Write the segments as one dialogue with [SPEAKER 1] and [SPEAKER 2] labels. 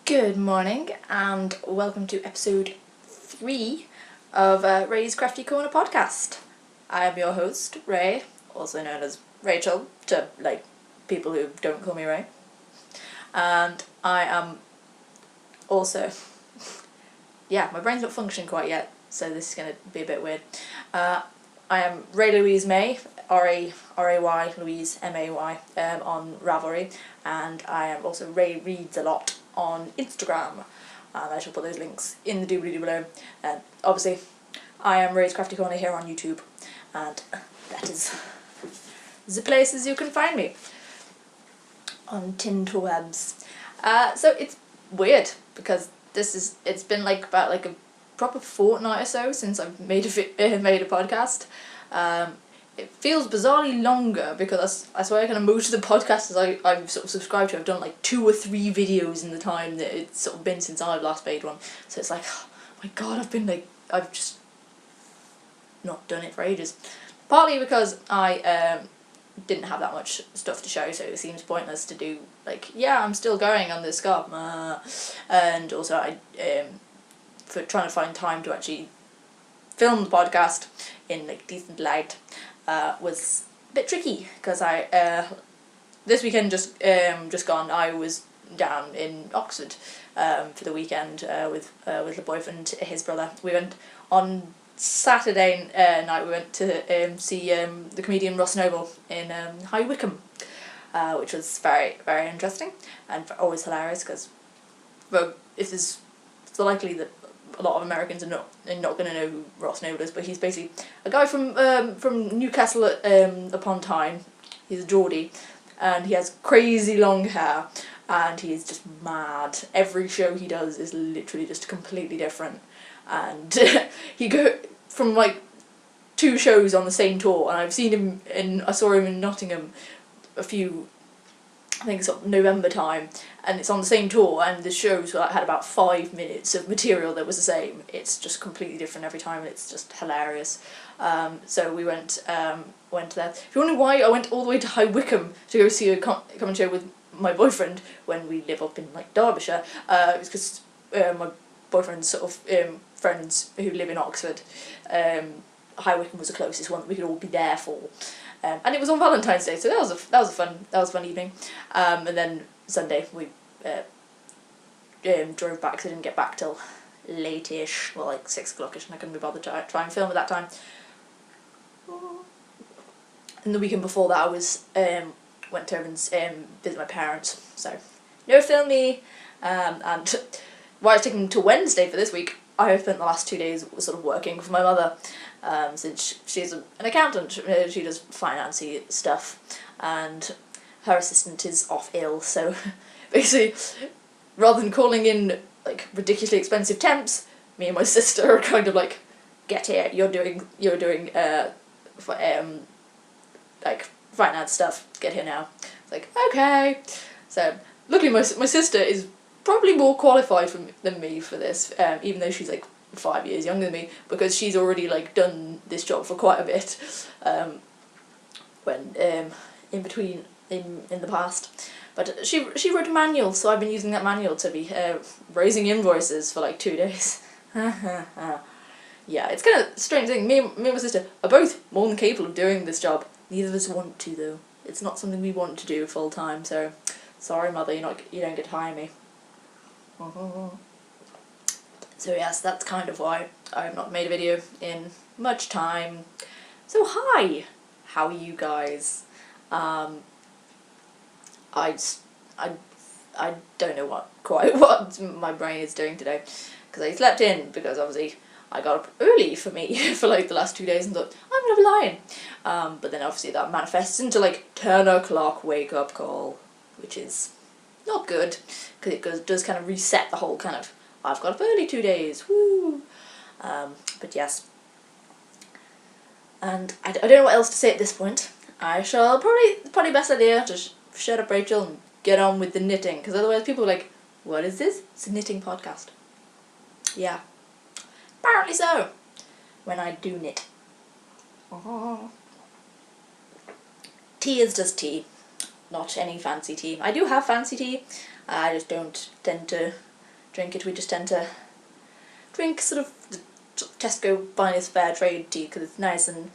[SPEAKER 1] Good morning and welcome to episode 3 of Ray's Crafty Corner podcast. I am your host, Ray, also known as Rachel, to people who don't call me Ray. And I am also, my brain's not functioning quite yet, so this is going to be a bit weird. I am Ray Louise May, R-A-Y, Louise, M-A-Y, on Ravelry, and I am also Ray Reads a Lot on Instagram, and I shall put those links in the doobly-doo below. Obviously, I am Ray's Crafty Corner here on YouTube, and that is the places you can find me on tinterwebs. So it's weird because it's been about a proper fortnight or so since I've made a podcast. It feels bizarrely longer because I swear most of the podcasts I've sort of subscribed to, I've done 2 or 3 videos in the time that it's sort of been since I've last made one. So it's oh my god, I've just not done it for ages. Partly because I didn't have that much stuff to show, so it seems pointless to do I'm still going on this scarf, and also I for trying to find time to actually film the podcast in decent light was a bit tricky because I this weekend just gone I was down in Oxford for the weekend with the boyfriend, his brother. We went on Saturday night. We went to see the comedian Ross Noble in High Wycombe, which was very, very interesting and always hilarious because it's likely that a lot of Americans are not going to know who Ross Noble is, but he's basically a guy from Newcastle upon Tyne. He's a Geordie, and he has crazy long hair, and he is just mad. Every show he does is literally just completely different, and he go from 2 shows on the same tour, and I saw him in Nottingham I think it's November time, and it's on the same tour, and the shows had about 5 minutes of material that was the same. It's just completely different every time, and it's just hilarious. So we went there. If you're wondering why I went all the way to High Wycombe to go see a comedy show with my boyfriend when we live up in Derbyshire, it's because my boyfriend's sort of friends who live in Oxford, High Wycombe was the closest one that we could all be there for. And it was on Valentine's Day, so that was a fun evening. And then Sunday we drove back, so I didn't get back till late-ish, 6 o'clock-ish, and I couldn't be bothered to try and film at that time. And the weekend before that I was went over and visit my parents, so no filming. And why it's taken to Wednesday for this week, I have spent the last 2 days sort of working for my mother, since she's an accountant. She does financy stuff, and her assistant is off ill, so basically, rather than calling in ridiculously expensive temps, me and my sister are kind of get here, you're doing finance stuff, get here now. It's okay. So luckily my sister is probably more qualified than me for this, even though she's 5 years younger than me, because she's already done this job for quite a bit when in the past. But she wrote a manual, so I've been using that manual to be raising invoices for 2 days. Yeah, it's kind of a strange thing. Me and my sister are both more than capable of doing this job. Neither of us want to, though. It's not something we want to do full time, so sorry mother, you don't get to hire me. So yes, that's kind of why I have not made a video in much time. So hi, how are you guys? I don't know quite what my brain is doing today, because I slept in, because obviously I got up early for the last 2 days and thought, I'm gonna be lying. But then obviously that manifests into 10 o'clock wake up call, which is not good, because it does kind of reset the whole I've got up early 2 days, woo! But yes. And I don't know what else to say at this point. I shall probably best idea to shut up Rachel and get on with the knitting, because otherwise people are what is this? It's a knitting podcast. Yeah. Apparently so. When I do knit. Tea is just tea. Not any fancy tea. I do have fancy tea. I just don't tend to drink it. We just tend to drink sort of the Tesco finest fair trade tea because it's nice, and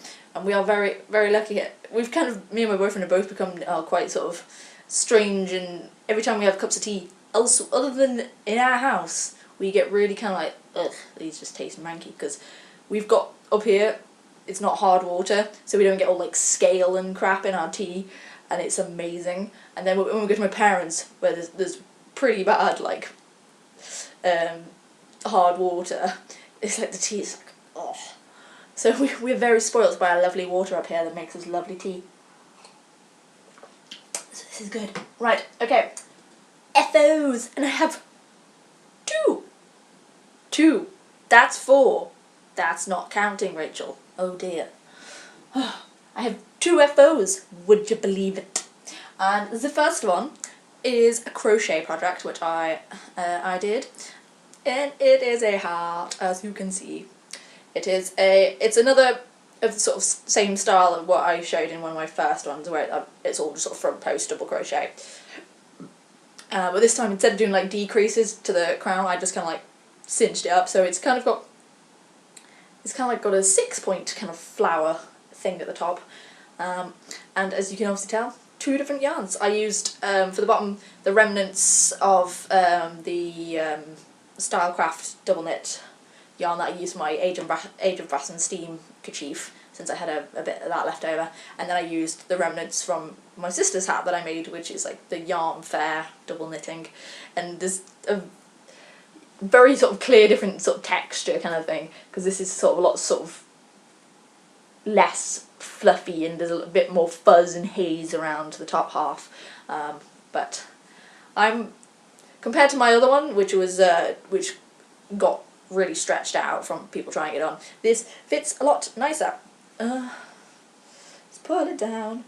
[SPEAKER 1] we are very, very lucky. We've kind of, me and my boyfriend have both become quite sort of strange, and every time we have cups of tea, else other than in our house, we get really kind of like, ugh, these just taste manky, because we've got up here, it's not hard water, so we don't get all like scale and crap in our tea, and it's amazing. And then when we go to my parents, where there's pretty bad like hard water, it's like the tea is like, oh. So we're very spoilt by our lovely water up here that makes us lovely tea. So this is good. Right, okay. FOs, and I have two. That's 4. That's not counting, Rachel. Oh dear. I have 2 FOs, would you believe it? And the first one is a crochet project which I did, and it is a heart, as you can see. It's another of the sort of same style of what I showed in one of my first ones, where it's all just sort of front post double crochet. But this time, instead of doing like decreases to the crown, I just kind of like cinched it up, so it's kind of got a 6-point kind of flower thing at the top, and as you can obviously tell, 2 different yarns. I used for the bottom the remnants of the Stylecraft double knit yarn that I used for my Age of Brass and Steam kerchief, since I had a bit of that left over, and then I used the remnants from my sister's hat that I made, which is like the Yarn Fair double knitting, and there's a very sort of clear different sort of texture kind of thing, because this is sort of a lot sort of less fluffy, and there's a bit more fuzz and haze around the top half, but compared to my other one, which got really stretched out from people trying it on, this fits a lot nicer. Let's pull it down.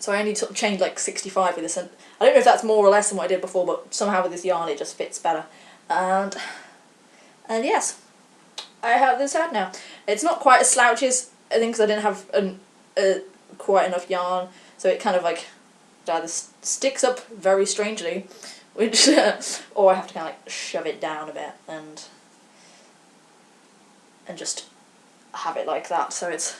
[SPEAKER 1] So I only sort of changed like 65 with this, and I don't know if that's more or less than what I did before, but somehow with this yarn it just fits better. And yes, I have this hat now. It's not quite as slouchy as I think, because I didn't have quite enough yarn, so it kind of like either sticks up very strangely, which or I have to kind of like shove it down a bit and just have it like that. So it's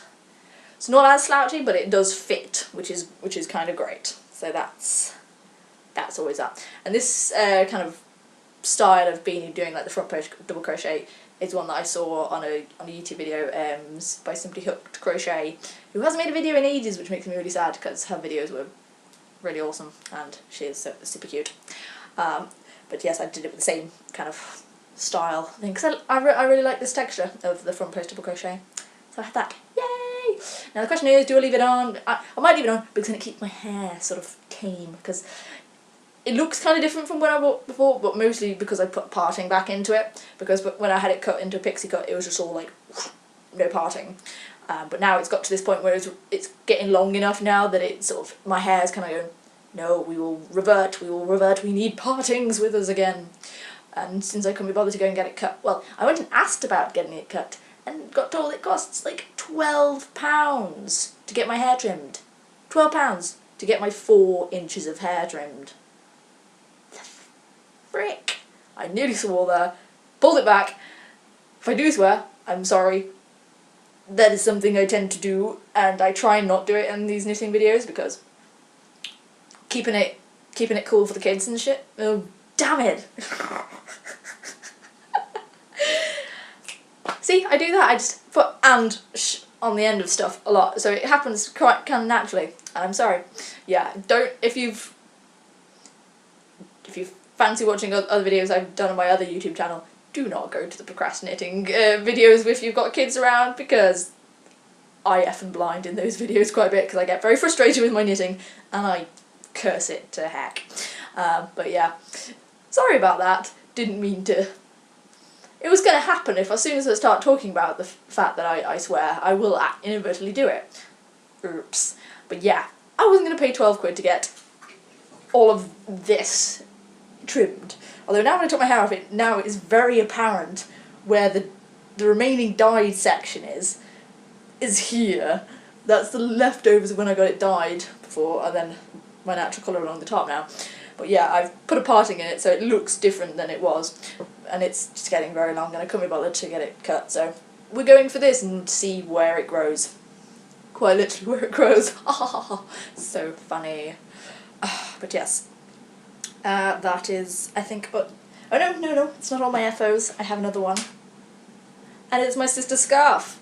[SPEAKER 1] not as slouchy, but it does fit, which is kind of great. So that's always that. And this kind of style of beanie doing like the front post double crochet is one that I saw on a YouTube video by Simply Hooked Crochet, who hasn't made a video in ages, which makes me really sad because her videos were really awesome and she is super cute. But yes, I did it with the same kind of style thing, because I really like this texture of the front post double crochet. So I have that. Yay! Now the question is, do I leave it on? I might leave it on because then it keeps my hair sort of tame, because it looks kind of different from when I bought before, but mostly because I put parting back into it, because when I had it cut into a pixie cut, it was just all like, no parting. But now it's got to this point where it's getting long enough now that it's sort of, my hair's kind of going, no, we will revert, we need partings with us again. And since I couldn't be bothered to go and get it cut, well, I went and asked about getting it cut, and got told it costs like £12 to get my hair trimmed. £12 to get my 4 inches of hair trimmed. The frick! I nearly swore there, pulled it back. If I do swear, I'm sorry. That is something I tend to do, and I try and not do it in these knitting videos, because keeping it cool for the kids and shit. Oh, damn it! See, I do that. I just put and sh on the end of stuff a lot, so it happens quite kind of naturally. And I'm sorry. Yeah, don't if you fancy watching other videos I've done on my other YouTube channel, do not go to the procrastinating videos if you've got kids around, because I effing blind in those videos quite a bit, because I get very frustrated with my knitting and I curse it to heck. But yeah, sorry about that. Didn't mean to. It was going to happen if, as soon as I start talking about the fact that I swear, I will inadvertently do it. Oops. But yeah, I wasn't going to pay 12 quid to get all of this trimmed. Although now when I took my hair off, now it is very apparent where the remaining dyed section is here. That's the leftovers of when I got it dyed before, and then my natural colour along the top now. But yeah, I've put a parting in it so it looks different than it was, and it's just getting very long and I couldn't be bothered to get it cut, so we're going for this and see where it grows. Quite literally where it grows. So funny. But yes, that is, I think, oh no, it's not all my FOs, I have another one. And it's my sister's scarf,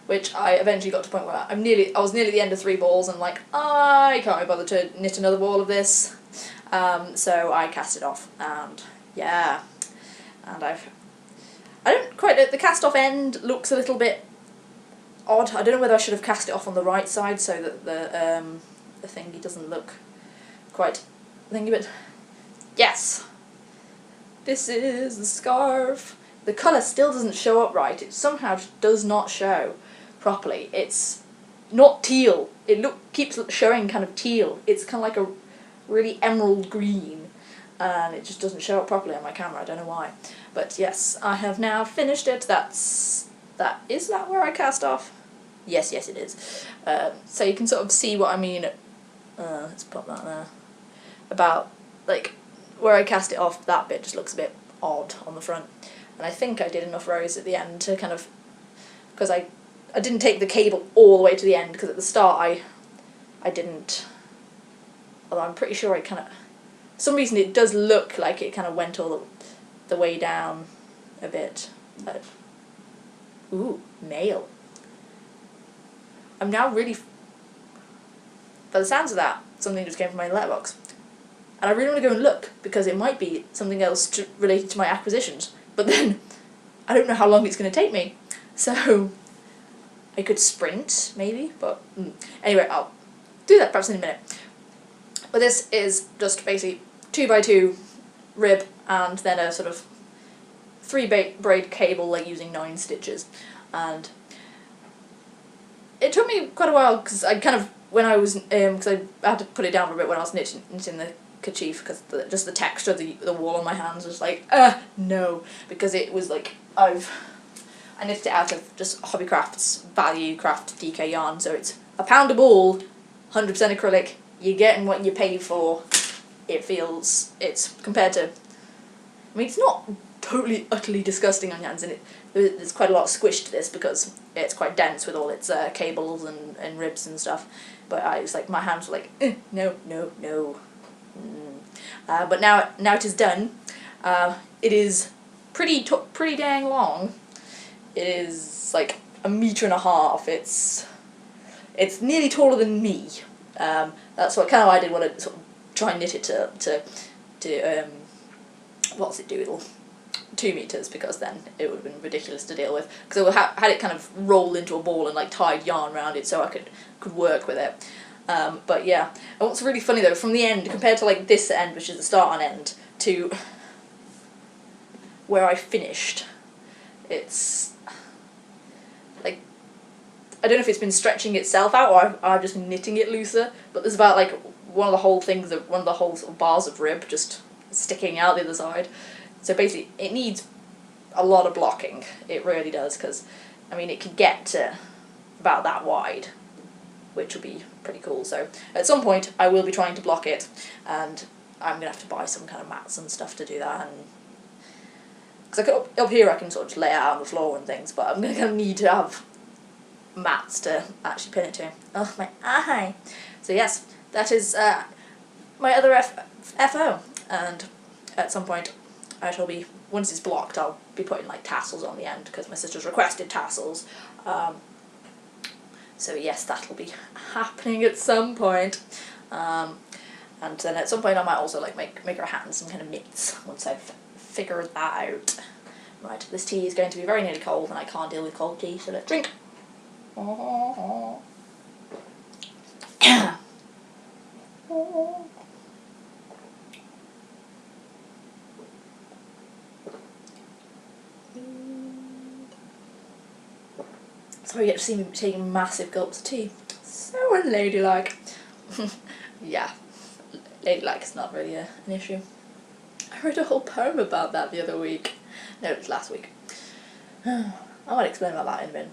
[SPEAKER 1] which I eventually got to the point where I was nearly at the end of 3 balls and like, I can't be bothered to knit another ball of this. So I cast it off, and yeah, and I don't quite, the cast off end looks a little bit odd. I don't know whether I should have cast it off on the right side so that the thingy doesn't look quite thingy, but yes, this is the scarf. The colour still doesn't show up right. It somehow does not show properly. It's not teal. It keeps showing kind of teal. It's kind of like a really emerald green, and it just doesn't show up properly on my camera. I don't know why. But yes, I have now finished it. Is that where I cast off? Yes, it is. So you can sort of see what I mean. Let's pop that there. About, like, where I cast it off, that bit just looks a bit odd on the front. And I think I did enough rows at the end to kind of, because I didn't take the cable all the way to the end, because at the start I didn't, although I'm pretty sure I kind of, for some reason it does look like it kind of went all the way down a bit. Ooh, mail. I'm now really, by the sounds of that, something just came from my letterbox. And I really want to go and look, because it might be something else related to my acquisitions. But then, I don't know how long it's going to take me. So, I could sprint, maybe, but anyway, I'll do that perhaps in a minute. But this is just basically 2x2 rib, and then a sort of 3 braid cable, like using 9 stitches. And it took me quite a while, because I kind of, when I was, because I had to put it down for a bit when I was knitting the kerchief, because just the texture of the wool on my hands was like, no, because it was like, I knitted it out of just Hobbycraft's Value Craft DK yarn, so it's £1 a ball, 100% acrylic, you're getting what you pay for. It's compared to, I mean, it's not totally utterly disgusting on your hands, and there's quite a lot of squish to this because it's quite dense with all its cables and ribs and stuff, but I was like, my hands were like, no. But now it is done. It is pretty dang long. It is like 1.5 meters. It's nearly taller than me. That's what kind of I did want to sort of try and knit it to what's it doodle, 2 meters, because then it would have been ridiculous to deal with, because I had it kind of rolled into a ball and like tied yarn around it so I could work with it. But yeah, and what's really funny though, from the end, compared to like this end, which is the start and end, to where I finished, it's like, I don't know if it's been stretching itself out or I'm just knitting it looser, but there's about like one of the whole sort of bars of rib just sticking out the other side. So basically it needs a lot of blocking, it really does, because I mean it could get to about that wide, which will be pretty cool. So at some point I will be trying to block it, and I'm going to have to buy some kind of mats and stuff to do that, and because up here I can sort of just lay it out on the floor and things, but I'm going to need to have mats to actually pin it to. Oh, my eye! So yes, that is my other FO, and at some point I shall be, once it's blocked, I'll be putting like tassels on the end, because my sister's requested tassels. So yes, that'll be happening at some point. And then at some point I might also like make her hat and some kind of mitts once I've figured that out. Right, this tea is going to be very nearly cold and I can't deal with cold tea, so let's drink. Sorry, you get to see me taking massive gulps of tea. So unladylike. Yeah, ladylike is not really an issue. I wrote a whole poem about that the other week. No, it was last week. I might explain about that in a minute.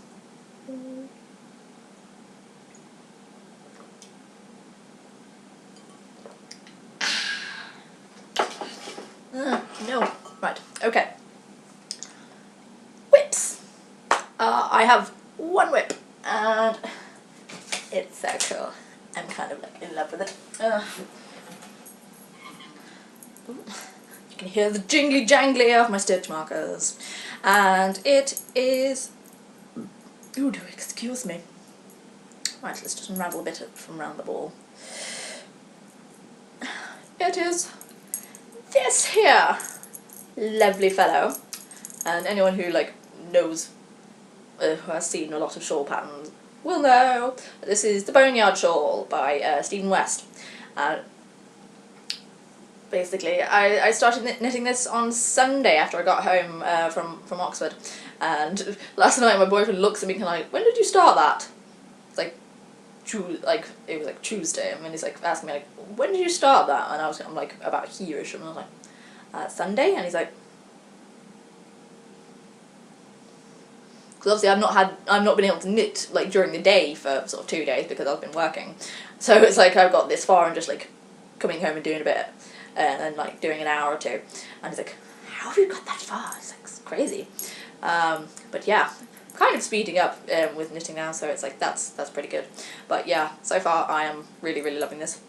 [SPEAKER 1] So cool. I'm kind of like in love with it. Ooh. You can hear the jingly jangly of my stitch markers. And it is... Ooh, do excuse me. Right, let's just unravel a bit from around the ball. It is this here lovely fellow. And anyone who like knows, who has seen a lot of shawl patterns will know that this is the Boneyard Shawl by Stephen West. Basically, I started knitting this on Sunday after I got home from Oxford, and last night my boyfriend looks at me and like, when did you start that? It's like, it was like Tuesday, and he's like asking me like, when did you start that? And I'm like about here-ish, and I was like, Sunday, and he's like, because obviously I've not been able to knit like during the day for sort of 2 days because I've been working, so it's like I've got this far and just like coming home and doing a bit. And then like doing an hour or two, and he's like, how have you got that far? It's like, it's crazy. But yeah, kind of speeding up with knitting now, so it's like that's pretty good. But yeah, so far I am really loving this,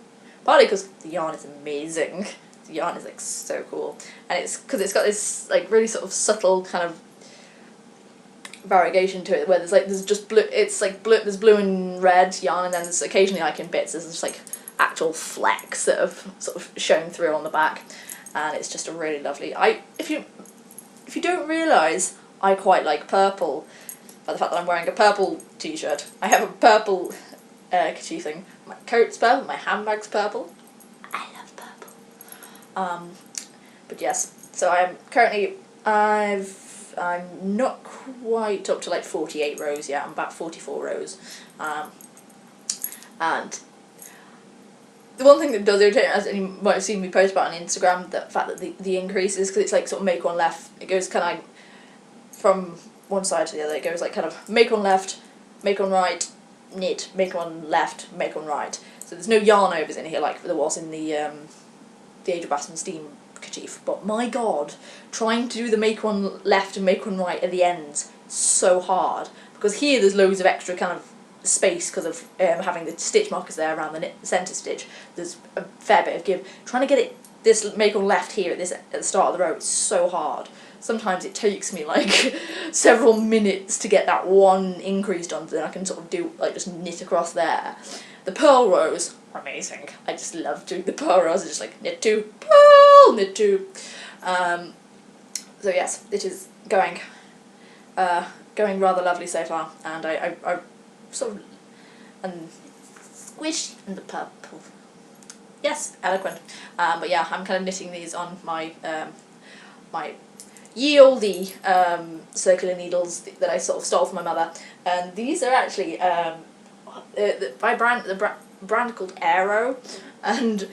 [SPEAKER 1] partly because the yarn is amazing. The yarn is like so cool, and it's because it's got this like really sort of subtle kind of variegation to it, where there's just blue, it's like blue, there's blue and red yarn, and then there's occasionally like in bits there's just like actual flecks that have sort of shown through on the back, and it's just a really lovely. If you don't realise, I quite like purple, by the fact that I'm wearing a purple t-shirt. I have a purple kerchief thing. My coat's purple, my handbag's purple. I love purple. But yes, so I'm currently I'm not quite up to like 48 rows yet. I'm about 44 rows, and the one thing that does irritate me, as you might have seen me post about on Instagram, the fact that the increase is because it's like sort of make one left. It goes kind of like from one side to the other. It goes like kind of make one left, make one right, knit, make one left, make one right. So there's no yarn overs in here like there was in the Age of Bass and Steam kerchief. But my God, trying to do the make one left and make one right at the ends, so hard, because here there's loads of extra kind of space because of having the stitch markers there around the centre stitch. There's a fair bit of give. Trying to get this make on left here at the start of the row, it's so hard. Sometimes it takes me like several minutes to get that one increase done, then I can sort of do like just knit across there. The purl rows are amazing. I just love doing the purl rows. It's just like knit two, purl, knit two. So yes, it is going rather lovely so far, and I sort of and squished in the purple. Yes, eloquent. But yeah, I'm kind of knitting these on my my ye olde circular needles that I sort of stole from my mother, and these are actually by the brand called Aero, and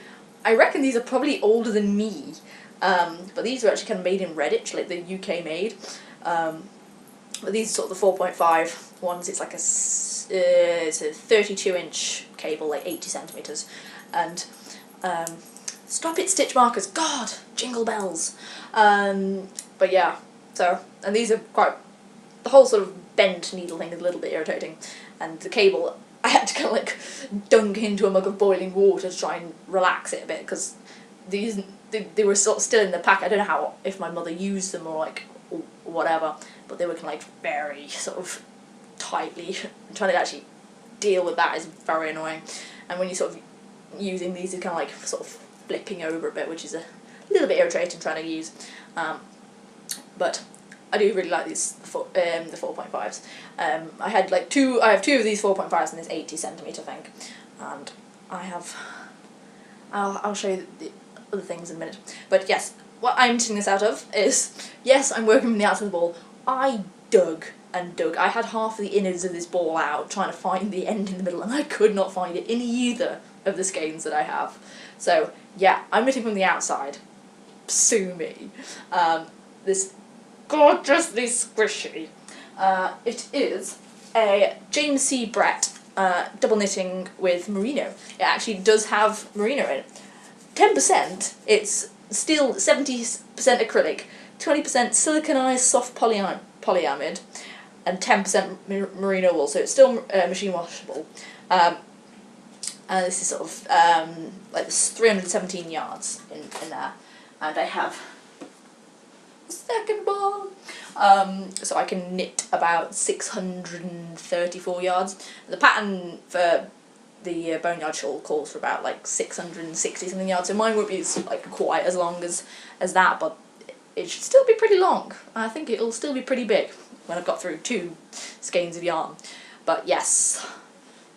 [SPEAKER 1] I reckon these are probably older than me. But these are actually kind of made in Redditch, like the UK made. But these are sort of the 4.5 ones. It's like it's a 32-inch cable, like 80 centimeters, and stop it, stitch markers. God, jingle bells. But yeah, so, and these are quite, the whole sort of bent needle thing is a little bit irritating, and the cable, I had to kind of like dunk into a mug of boiling water to try and relax it a bit, because these, they were sort of still in the pack. I don't know how, if my mother used them or like, or whatever, but they were kind of like very sort of tightly, trying to actually deal with that is very annoying, and when you're sort of using these, it's kind of like sort of flipping over a bit, which is a little bit irritating trying to use, but I do really like these the 4.5s. I have two of these 4.5s in this 80 centimeter thing, and I'll show you the other things in a minute. But yes, what I'm knitting this out of is, yes, I'm working from the outside of the ball. I dug and dug. I had half of the innards of this ball out trying to find the end in the middle, and I could not find it in either of the skeins that I have. So yeah, I'm knitting from the outside. Sue me. This gorgeously squishy. It is a James C. Brett double knitting with merino. It actually does have merino in it. 10%, it's still 70% acrylic, 20% siliconized soft polyamide, and 10% merino wool, so it's still machine washable. and this is sort of like there's 317 yards in there, and I have a second ball, so I can knit about 634 yards. The pattern for the boneyard shawl calls for about like 660 something yards, so mine won't be like quite as long as that, but it should still be pretty long. I think it'll still be pretty big when I've got through 2 skeins of yarn. But yes,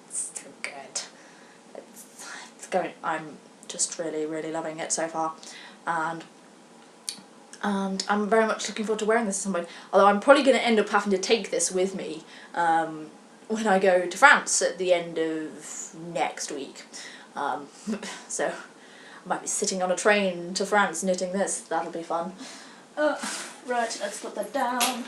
[SPEAKER 1] it's so good. It's going. I'm just really, really loving it so far, and I'm very much looking forward to wearing this at some point. Although I'm probably going to end up having to take this with me when I go to France at the end of next week. So I might be sitting on a train to France knitting this. That'll be fun. Right, let's put that down.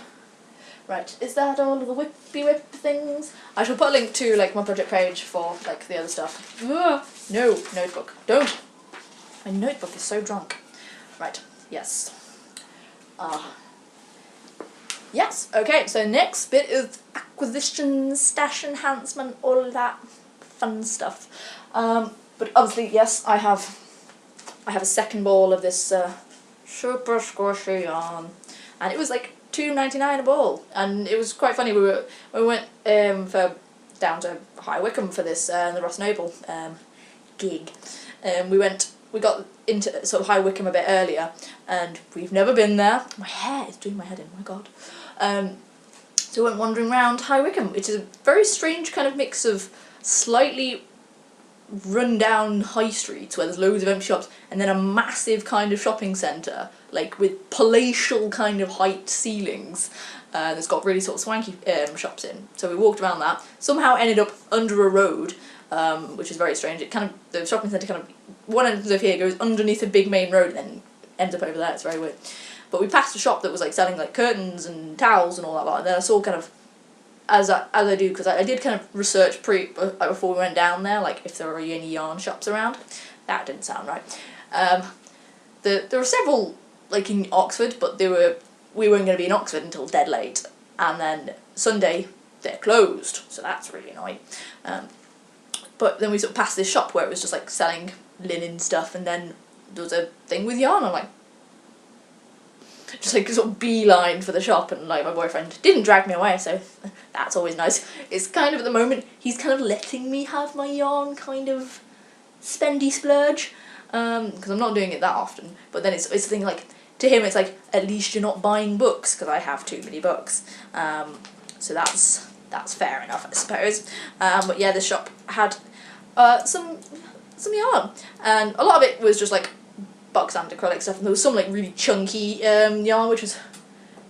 [SPEAKER 1] Right, is that all of the whippy whip things? I shall put a link to like my project page for like the other stuff. No, notebook. Don't. My notebook is so drunk. Right, yes. Yes, okay, so next bit is acquisition, stash enhancement, all that fun stuff. But obviously, yes, I have a second ball of this super squishy yarn, and it was like $2.99 a ball, and it was quite funny. We went down to High Wycombe for this the Ross Noble gig. We got into sort of High Wycombe a bit earlier, and we've never been there. My hair is doing my head in, my god. So we went wandering around High Wycombe, which is a very strange kind of mix of slightly run-down high streets where there's loads of empty shops, and then a massive kind of shopping centre, like with palatial kind of height ceilings, that's got really sort of swanky shops in. So we walked around that, somehow ended up under a road, which is very strange. It kind of, the shopping centre kind of, one end of here goes underneath a big main road and then ends up over there. It's very weird. But we passed a shop that was like selling like curtains and towels and all that lot, and then I saw kind of, as I do, because I did kind of research before we went down there, like if there were any yarn shops around. That didn't sound right. There were several like in Oxford, but we weren't going to be in Oxford until dead late, and then Sunday they're closed, so that's really annoying. But then we sort of passed this shop where it was just like selling linen stuff, and then there was a thing with yarn. I'm like, just like sort of beeline for the shop, and like my boyfriend didn't drag me away, so that's always nice. It's kind of at the moment he's kind of letting me have my yarn kind of spendy splurge, because I'm not doing it that often. But then it's the thing, like to him it's like, at least you're not buying books, because I have too many books. So that's fair enough, I suppose. But yeah, this shop had some yarn, and a lot of it was just like box and acrylic stuff, and there was some like really chunky yarn which was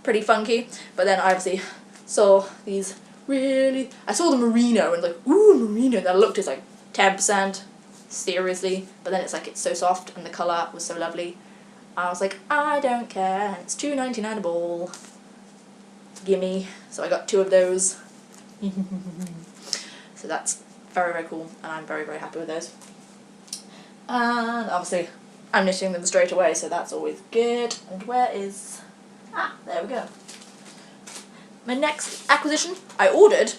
[SPEAKER 1] pretty funky. But then I obviously saw these I saw the merino and like, ooh, merino, and I looked, it's like 10%, seriously. But then it's like, it's so soft and the colour was so lovely. I was like, I don't care, it's $2.99 a ball, gimme. So I got 2 of those. So that's very, very cool, and I'm very, very happy with those. And obviously I'm knitting them straight away, so that's always good. And where is... there we go. My next acquisition, I ordered.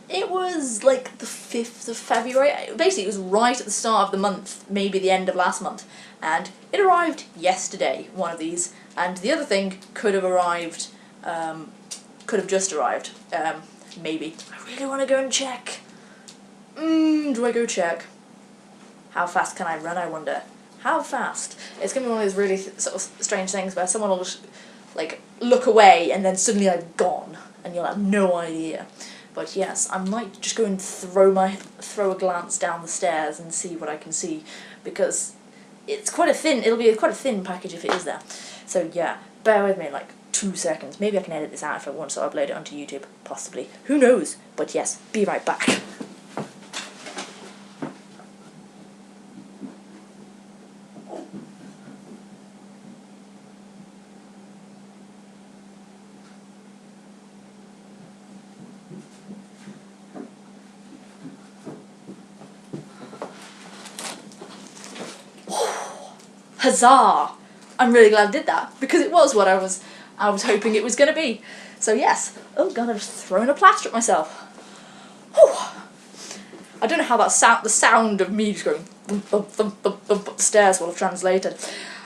[SPEAKER 1] It was like the 5th of February. Basically, it was right at the start of the month, maybe the end of last month. And it arrived yesterday, one of these. And the other thing could have arrived, could have just arrived, maybe. I really want to go and check. Do I go check? How fast can I run, I wonder? How fast? It's going to be one of those really sort of strange things where someone will just, like, look away and then suddenly I'm gone, and you'll have no idea. But yes, I might just go and throw a glance down the stairs and see what I can see, because it's quite a thin, it'll be quite a thin package if it is there. So yeah, bear with me like 2 seconds. Maybe I can edit this out if I want to upload it onto YouTube, possibly. Who knows? But yes, be right back. Huzzah! I'm really glad I did that, because it was what I was hoping it was going to be. So yes. Oh god, I've just thrown a plaster at myself. Whew. I don't know how the sound of me just going thump, thump, thump, thump, thump up the stairs will have translated.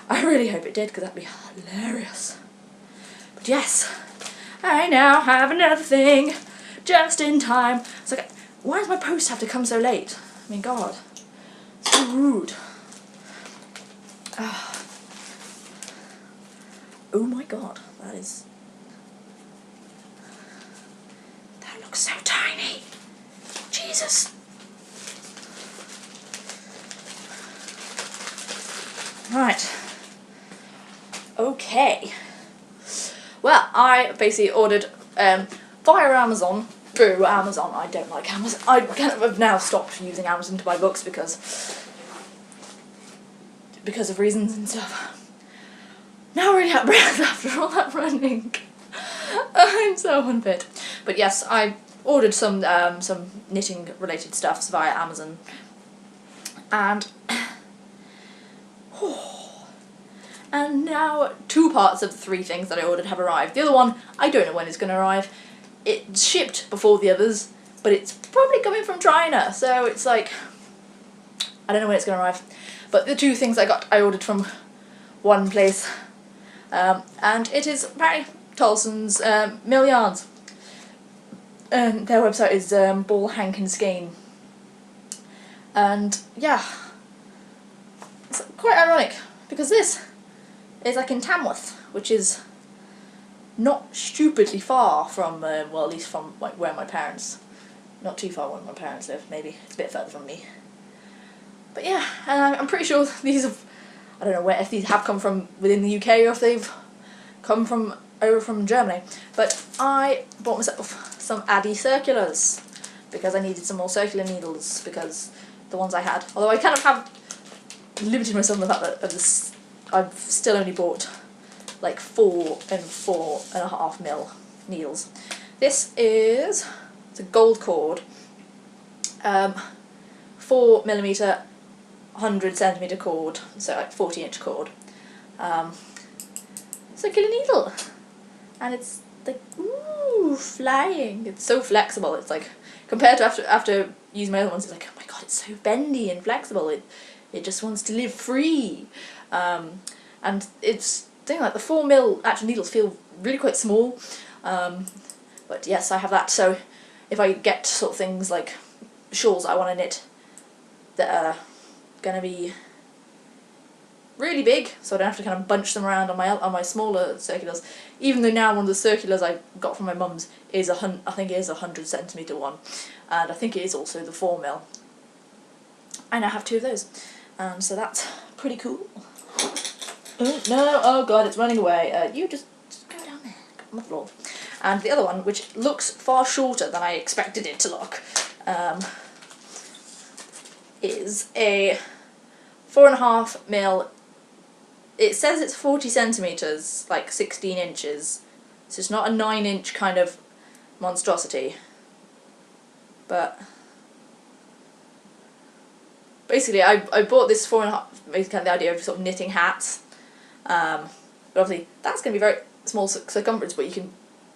[SPEAKER 1] I really hope it did, because that'd be hilarious. But yes, I now have another thing, just in time. It's like, why does my post have to come so late? I mean, God, it's so rude. Oh my God, that looks so tiny. Jesus. Right. Okay. Well, I basically ordered via Amazon, through Amazon. I don't like Amazon. I kind of have now stopped using Amazon to buy books because of reasons and stuff. Now I really out of breath after all that running. I'm so unfit. But yes, I ordered some knitting related stuffs via Amazon, and now 2 parts of the 3 things that I ordered have arrived. The other one, I don't know when it's going to arrive. It's shipped before the others, but it's probably coming from China, so it's like, I don't know when it's going to arrive. But the 2 things I ordered from one place, and it is apparently Tolson's Mill Yarns. Their website is Ball, Hank and Skein. And yeah, it's quite ironic, because this is like in Tamworth, which is not stupidly far from, well, at least from like where my parents, not too far where my parents live, maybe it's a bit further from me. But yeah, I'm pretty sure these have, I don't know if these have come from within the UK or if they've come from over from Germany, but I bought myself some Addy circulars because I needed some more circular needles, because the ones I had, although I kind of have limited myself in the fact that I've still only bought like 4 and 4.5 mil needles. This is, it's a gold cord, 4mm 100cm cord, so like 40-inch cord, circular needle, and it's like, ooh, flying. It's so flexible. It's like, compared to after using my other ones, it's like, oh my God, it's so bendy and flexible. It just wants to live free, and it's thing like the 4mm actual needles feel really quite small, but yes, I have that. So if I get sort of things like shawls I want to knit that are gonna be really big, so I don't have to kind of bunch them around on my smaller circulars. Even though now one of the circulars I got from my mum's is I think it is a 100cm one, and I think it is also the 4mm. I now have 2 of those, and so that's pretty cool. Oh no! Oh God, it's running away. You just go down there, on the floor. And the other one, which looks far shorter than I expected it to look, is a 4.5mm. It says it's 40cm, like 16 inches. So it's not a 9-inch kind of monstrosity. But basically, I bought this 4.5. Basically, kind of the idea of sort of knitting hats. But obviously, that's going to be very small circumference, but you can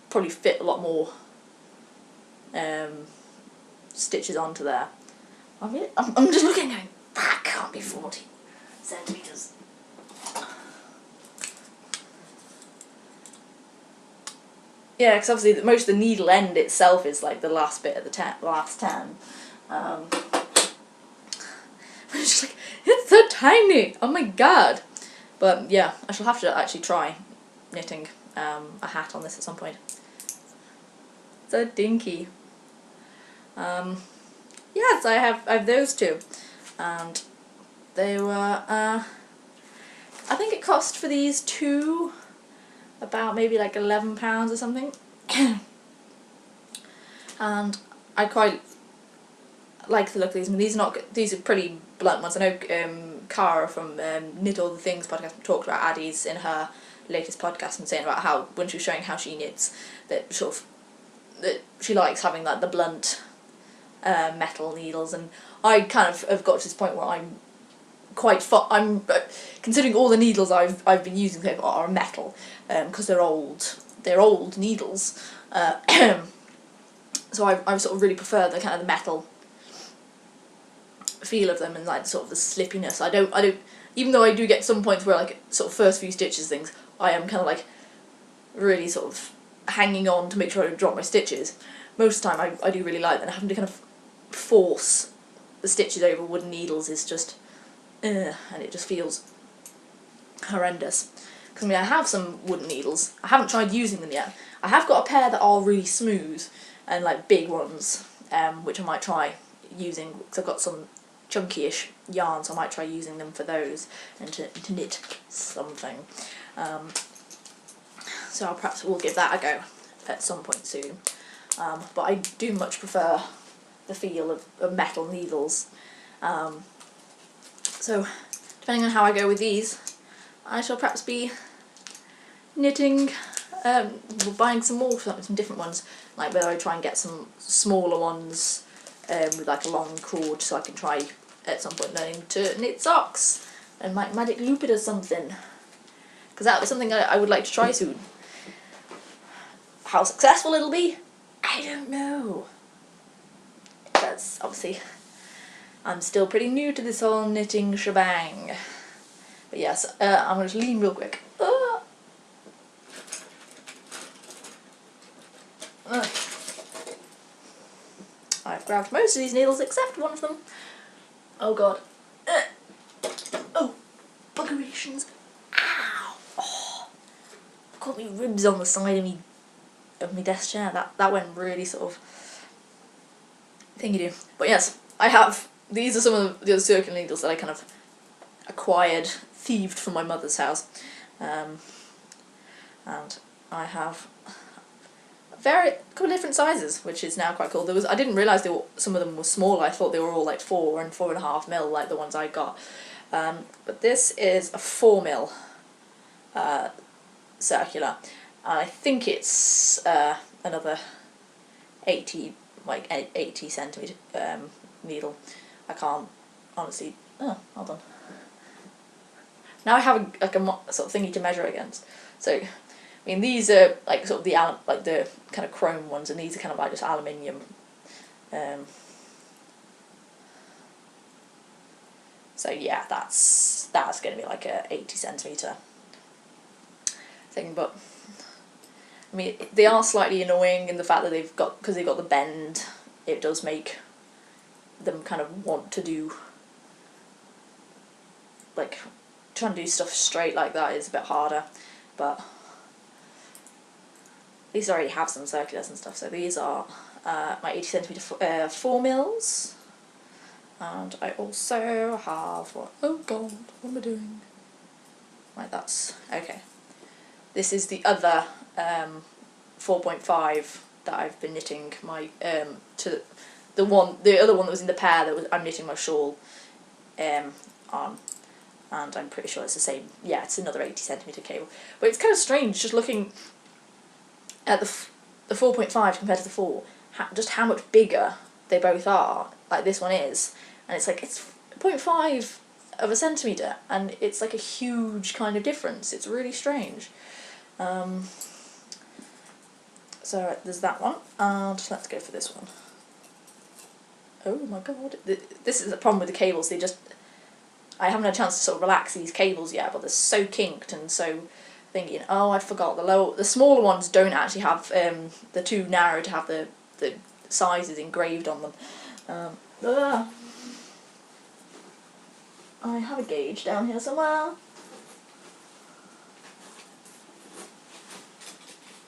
[SPEAKER 1] probably fit a lot more stitches onto there. I'm just looking going, that can't be 40 centimetres. Yeah, because obviously most of the needle end itself is like the last bit of the last tan. It's just like, it's so tiny! Oh my God! But yeah, I shall have to actually try knitting a hat on this at some point. So dinky. Yes, I have those 2, and they were, I think it cost for these 2 about maybe like £11 or something. And I quite like the look of these. I mean, these are pretty blunt ones. I know Cara from Knit All the Things podcast talked about Addie's in her latest podcast, and saying about how when she was showing how she knits, that she likes having like the blunt metal needles, and I kind of have got to this point where I'm quite considering all the needles I've been using so far are metal, because they're old needles, so I sort of really prefer the kind of the metal feel of them and like sort of the slippiness. I don't, even though I do get some points where like sort of first few stitches things, I am kind of like really sort of hanging on to make sure I don't drop my stitches. Most of the time I do really like that, and having to kind of force the stitches over wooden needles is just, and it just feels horrendous. Because I mean, I have some wooden needles, I haven't tried using them yet. I have got a pair that are really smooth and like big ones, which I might try using, because I've got some chunky-ish yarn, so I might try using them for those and to knit something. So I perhaps will give that a go at some point soon. But I do much prefer the feel of metal needles. So depending on how I go with these, I shall perhaps be knitting, buying some more, some different ones, like whether I try and get some smaller ones with like a long cord, so I can try at some point learning to knit socks and like magic loop it or something, because that was something I would like to try soon. How successful it'll be, I don't know. That's obviously, I'm still pretty new to this whole knitting shebang. But yes, I'm going to lean real quick. I've grabbed most of these needles except one of them. Oh god. Oh, buggerations. Ow. Oh. I've got me ribs on the side of my desk chair. That went really sort of thingy-do. But yes, I have, these are some of the other circular needles that I kind of acquired, thieved from my mother's house. And I have a couple of different sizes, which is now quite cool. I didn't realise some of them were small. I thought they were all like 4 and 4.5 mil, like the ones I got. But this is a 4 mil circular. I think it's another 80 centimetre needle. I can't honestly. Oh, hold on. Now I have a sort of thingy to measure against. So, I mean, these are like sort of the kind of chrome ones, and these are kind of like just aluminium. So yeah, that's going to be like a 80 centimetre thing. But I mean, they are slightly annoying in the fact that because they've got the bend, it does make them kind of want to do, like, trying to do stuff straight like that is a bit harder. But these already have some circulars and stuff, so these are my 80 centimetre 4 mils. And I also have, oh god, what am I doing? Right, that's, okay. This is the other 4.5 that I've been knitting my, the other one that was in the pair that I'm knitting my shawl on. And I'm pretty sure it's the same, yeah, it's another 80 centimetre cable. But it's kind of strange just looking at the 4.5 compared to the 4, just how much bigger they both are, like this one is. And it's like, it's 0.5 of a centimetre, and it's like a huge kind of difference. It's really strange. So there's that one, and let's go for this one. Oh my god, this is the problem with the cables, I haven't had a chance to sort of relax these cables yet, but they're so kinked and so thinking, oh, I forgot, the smaller ones don't actually have, they're too narrow to have the sizes engraved on them. I have a gauge down here somewhere.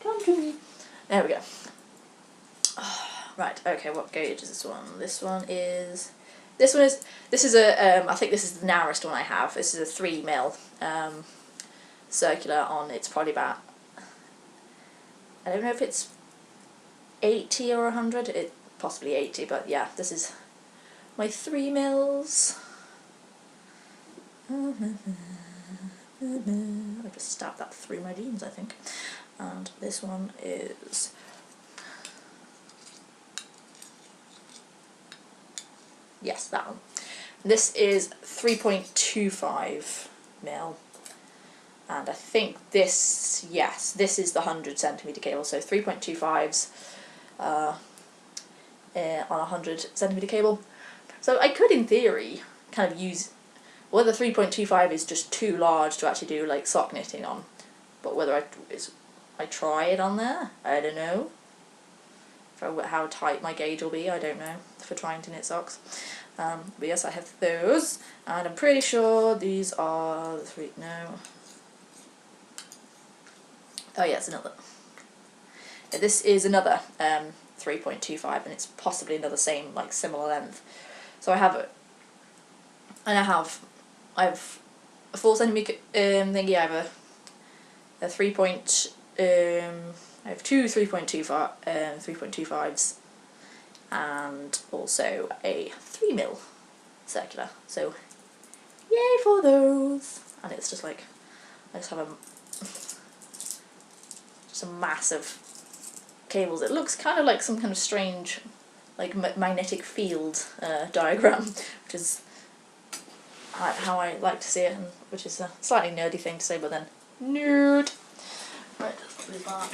[SPEAKER 1] Come to me. There we go. Right, okay, what gauge is this one? This is I think this is the narrowest one I have. This is a 3 mil circular on, it's probably about, I don't know if it's 80 or 100, possibly 80, but yeah, this is my 3 mils. I just stabbed that through my jeans, I think. And this one is, yes, that one. This is 3.25 mil. And I think this, yes, this is the 100 centimetre cable, so 3.25s on a 100 centimetre cable.
[SPEAKER 2] So I could, in theory, kind of use, whether 3.25 is just too large to actually do like sock knitting on, but whether I try it on there, I don't know. For how tight my gauge will be, I don't know, for trying to knit socks. But yes, I have those, and I'm pretty sure these are the three, no. Oh yes, another. This is another 3.25, and it's possibly another similar length. So I have I have a 4cm thingy. I have a 3. I have two 3.25s, and also a 3mm circular. So yay for those! And it's just like, I just have a mass of cables. It looks kind of like some kind of strange, like magnetic field diagram, which is how I like to see it, and which is a slightly nerdy thing to say, but then nerd. Right, let's put it back.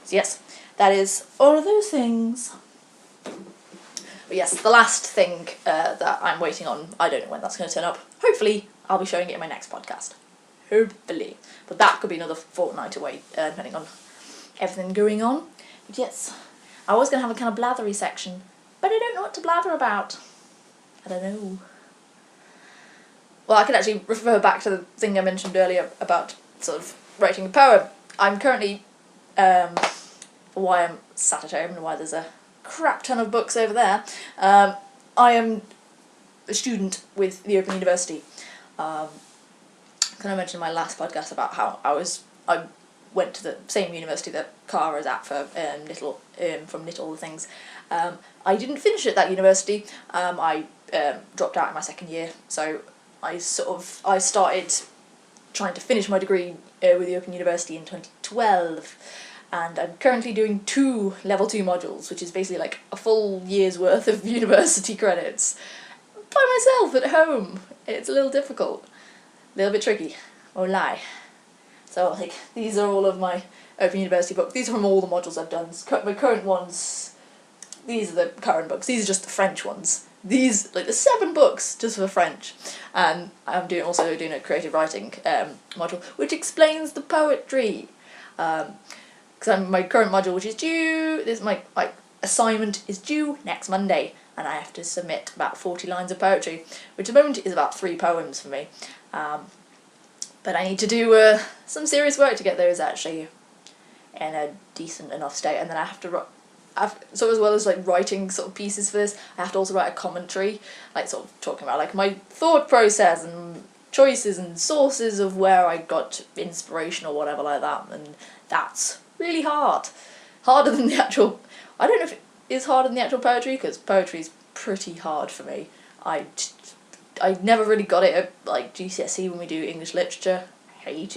[SPEAKER 2] So yes, that is all of those things. But yes, the last thing that I'm waiting on, I don't know when that's going to turn up. Hopefully, I'll be showing it in my next podcast. Hopefully. But that could be another fortnight away, depending on everything going on. But yes, I was going to have a kind of blathery section, but I don't know what to blather about. I don't know. Well, I can actually refer back to the thing I mentioned earlier about sort of writing a poem. I'm currently, why I'm sat at home and why there's a crap ton of books over there, I am a student with the Open University. Kind of mentioned in my last podcast about how I went to the same university that Cara is at for from Knit All the Things. I didn't finish at that university. I dropped out in my second year, so I started trying to finish my degree with the Open University in 2012, and I'm currently doing 2 level 2 modules, which is basically like a full year's worth of university credits by myself at home. It's a little difficult, a little bit tricky, won't lie. So like, these are all of my Open University books. These are from all the modules I've done. My current ones, these are the current books. These are just the French ones. These, like the 7 books just for French. And I'm also doing a creative writing module, which explains the poetry. Because my current module, which is due, my assignment is due next Monday, and I have to submit about 40 lines of poetry, which at the moment is about 3 poems for me. But I need to do some serious work to get those actually in a decent enough state, and then I have to so as well as like writing sort of pieces for this, I have to also write a commentary, like sort of talking about like my thought process and choices and sources of where I got inspiration or whatever like that, and that's really hard. Harder than the actual, I don't know if it is harder than the actual poetry, because poetry is pretty hard for me. I never really got it at like GCSE when we do English literature. I hate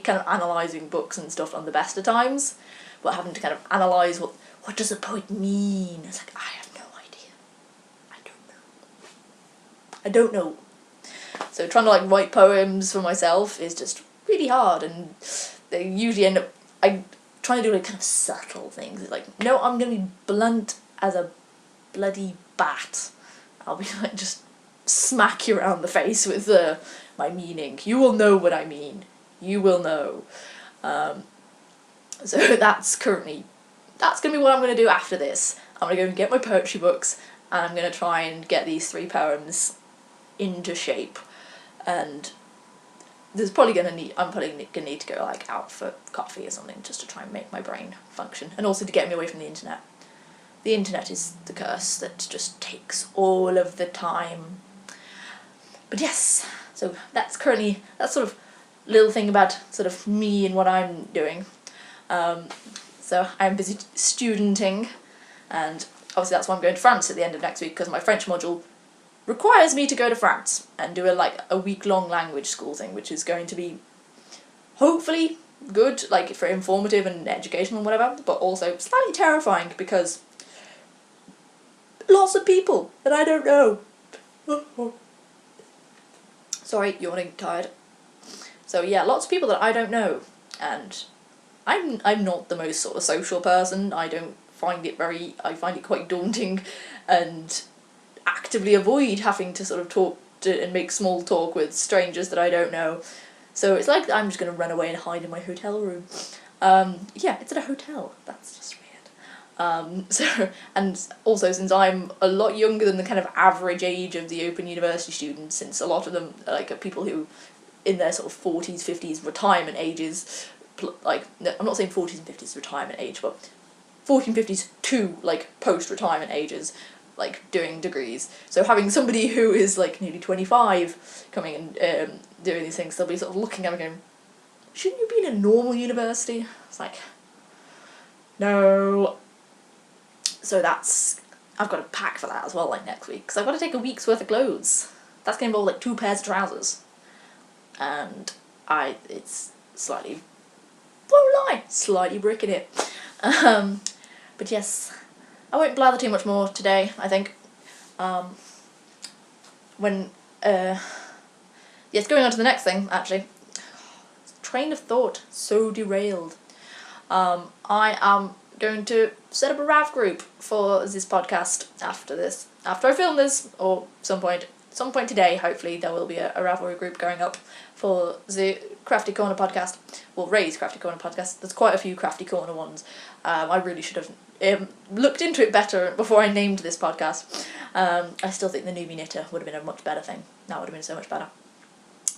[SPEAKER 2] kind of analysing books and stuff on the best of times, but having to kind of analyse what does a poet mean? It's like, I have no idea. I don't know. So trying to like write poems for myself is just really hard, and they usually end up, I trying to do like kind of subtle things. It's like, no, I'm going to be blunt as a bloody bat. I'll be like, just smack you around the face with my meaning. You will know what I mean. You will know. So that's going to be what I'm going to do after this. I'm going to go and get my poetry books, and I'm going to try and get these 3 poems into shape. And there's probably I'm probably going to need to go like out for coffee or something, just to try and make my brain function, and also to get me away from the internet. The internet is the curse that just takes all of the time. But yes, so that's sort of little thing about sort of me and what I'm doing. So I'm busy studenting, and obviously that's why I'm going to France at the end of next week, because my French module requires me to go to France and do a week-long language school thing, which is going to be hopefully good, like for informative and educational and whatever, but also slightly terrifying because lots of people that I don't know. Sorry, yawning, tired. So yeah, lots of people that I don't know, and I'm not the most sort of social person. I find it quite daunting, and actively avoid having to sort of talk to and make small talk with strangers that I don't know. So it's like I'm just going to run away and hide in my hotel room. Yeah, it's at a hotel. That's just weird. So, and also since I'm a lot younger than the kind of average age of the Open University students, since a lot of them are people who in their sort of 40s, 50s retirement ages, I'm not saying 40s and 50s retirement age, but 40s and 50s to post-retirement ages, doing degrees. So having somebody who is nearly 25 coming and doing these things, they'll be sort of looking at me going, shouldn't you be in a normal university? It's no. So I've got to pack for that as well, next week, because I've got to take a week's worth of clothes. That's going to involve 2 pairs of trousers. And it's slightly, won't lie, slightly bricking it. But yes, I won't blather too much more today, I think. Yes, going on to the next thing, actually. Train of thought, so derailed. I am going to set up a RAV group for this podcast after I film this, or some point today, hopefully, there will be a Ravelry group going up for the Crafty Corner podcast. Well, Ray's Crafty Corner podcast. There's quite a few Crafty Corner ones. I really should have looked into it better before I named this podcast. I still think the Newbie Knitter would have been a much better thing. That would have been so much better.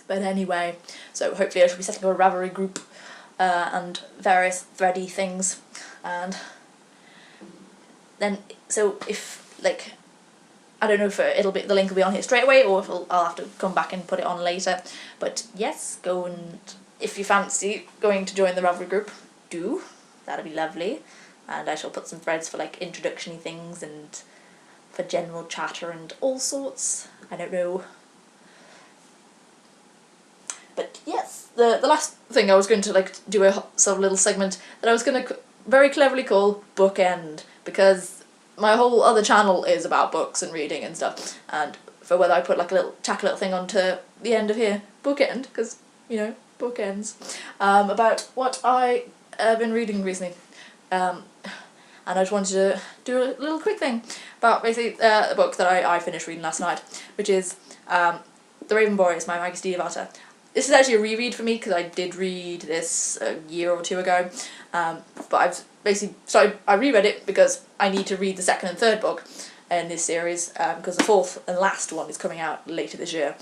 [SPEAKER 2] But anyway, so hopefully I should be setting up a Ravelry group and various thready things. And then, so if, I don't know if the link will be on here straight away, or if I'll have to come back and put it on later. But yes, go and, if you fancy going to join the Ravelry group, do. That'd be lovely. And I shall put some threads for introduction-y things and for general chatter and all sorts. I don't know. But yes, the last thing I was going to do a sort of little segment that I was going to very cleverly call Bookend, because my whole other channel is about books and reading and stuff, and for whether I put tack a little thing onto the end of here, Bookend, because, bookends, about what I have been reading recently. And I just wanted to do a little quick thing about basically a book that I finished reading last night, which is The Raven Boys by Maggie Stiefvater. This is actually a reread for me, because I did read this a year or two ago, but I've basically I reread it because I need to read the second and third book in this series, because the fourth and last one is coming out later this year,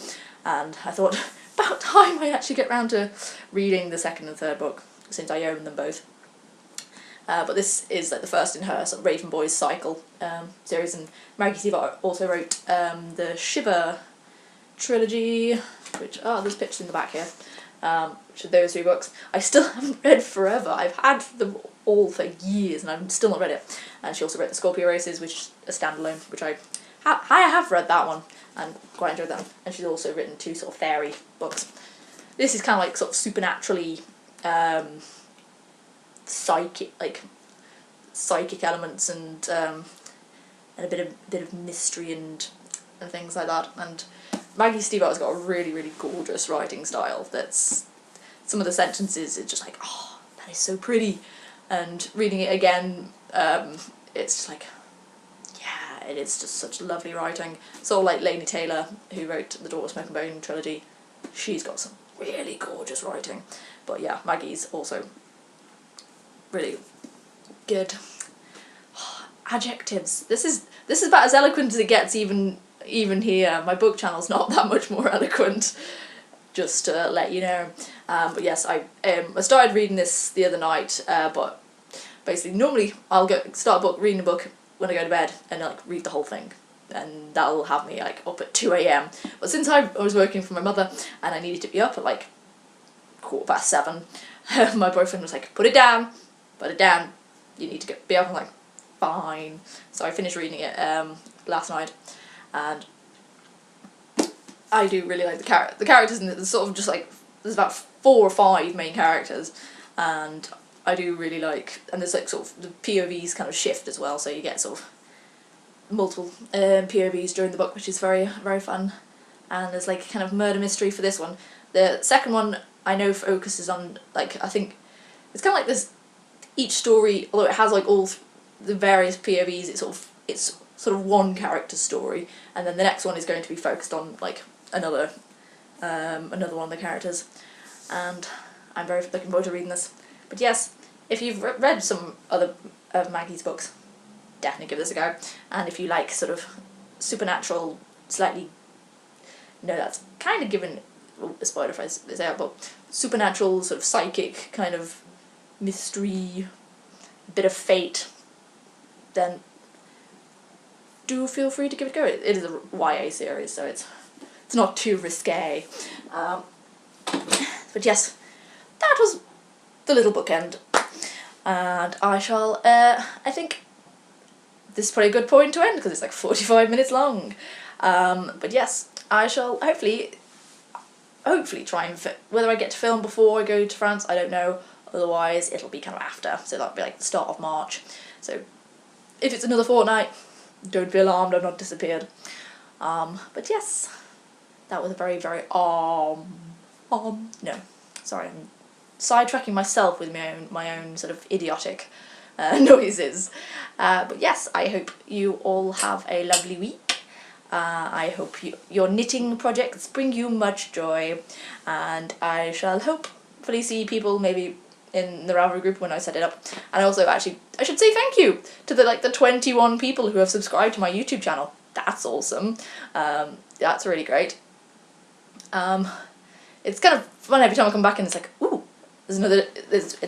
[SPEAKER 2] and I thought about time I actually get round to reading the second and third book, since I own them both. But this is the first in her sort of Raven Boys cycle series, and Maggie Stiefvater also wrote the Shiver trilogy, which, there's pictures in the back here, which are those 3 books. I still haven't read Forever. I've had them all for years and I've still not read it. And she also wrote The Scorpio Races, which is a standalone, which I have read that one and quite enjoyed that one. And she's also written 2 sort of fairy books. This is kind of sort of supernaturally psychic elements and a bit of mystery and things like that. And Maggie Stiefvater's got a really, really gorgeous writing style. That's, some of the sentences, it's just that is so pretty. And reading it again, it's just yeah, it is just such lovely writing. Sort of like Laini Taylor, who wrote the Daughter Smoke and Bone trilogy. She's got some really gorgeous writing. But yeah, Maggie's also really good. Adjectives. This is about as eloquent as it gets, even here. My book channel's not that much more eloquent, just to let you know. But yes, I started reading this the other night, but basically normally I'll start reading a book when I go to bed and read the whole thing, and that'll have me up at 2 a.m. But since I was working for my mother and I needed to be up at 7:15, my boyfriend was put it down, you need to be up. I'm fine. So I finished reading it last night, and I do really like the characters, and it's sort of just there's about 4 or 5 main characters, and I do really and there's sort of the POVs kind of shift as well, so you get sort of multiple POVs during the book, which is very, very fun. And there's kind of murder mystery for this one. The second one I know focuses on I think it's kind of this, each story, although it has all the various POVs, it's sort of one character story, and then the next one is going to be focused on like another one of the characters, and I'm very looking forward to reading this. But yes, if you've read some other of Maggie's books, definitely give this a go. And if you like sort of supernatural, slightly, no, that's kind of given a spoiler if I say that, but supernatural, sort of psychic kind of mystery, bit of fate, then do feel free to give it a go. It is a YA series, so it's not too risque. But yes, that was the little bookend, and I shall, I think this is probably a good point to end because it's like 45 minutes long. But yes, I shall hopefully try and whether I get to film before I go to France, I don't know. Otherwise, it'll be kind of after, so that'll be like the start of March. So if it's another fortnight, don't be alarmed, I've not disappeared. But yes, that was a very, very no, sorry, I'm sidetracking myself with my own sort of idiotic noises. But yes, I hope you all have a lovely week. I hope your knitting projects bring you much joy, and I shall hopefully see people maybe in the Ravelry group when I set it up. And also, actually, I should say thank you to the 21 people who have subscribed to my YouTube channel. That's awesome. That's really great. It's kind of fun every time I come back and it's like, ooh, it's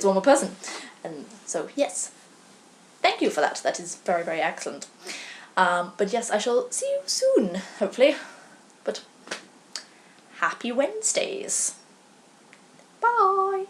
[SPEAKER 2] one more person. And so, yes, thank you for that. That is very, very excellent. But yes, I shall see you soon, hopefully. But happy Wednesdays. Bye!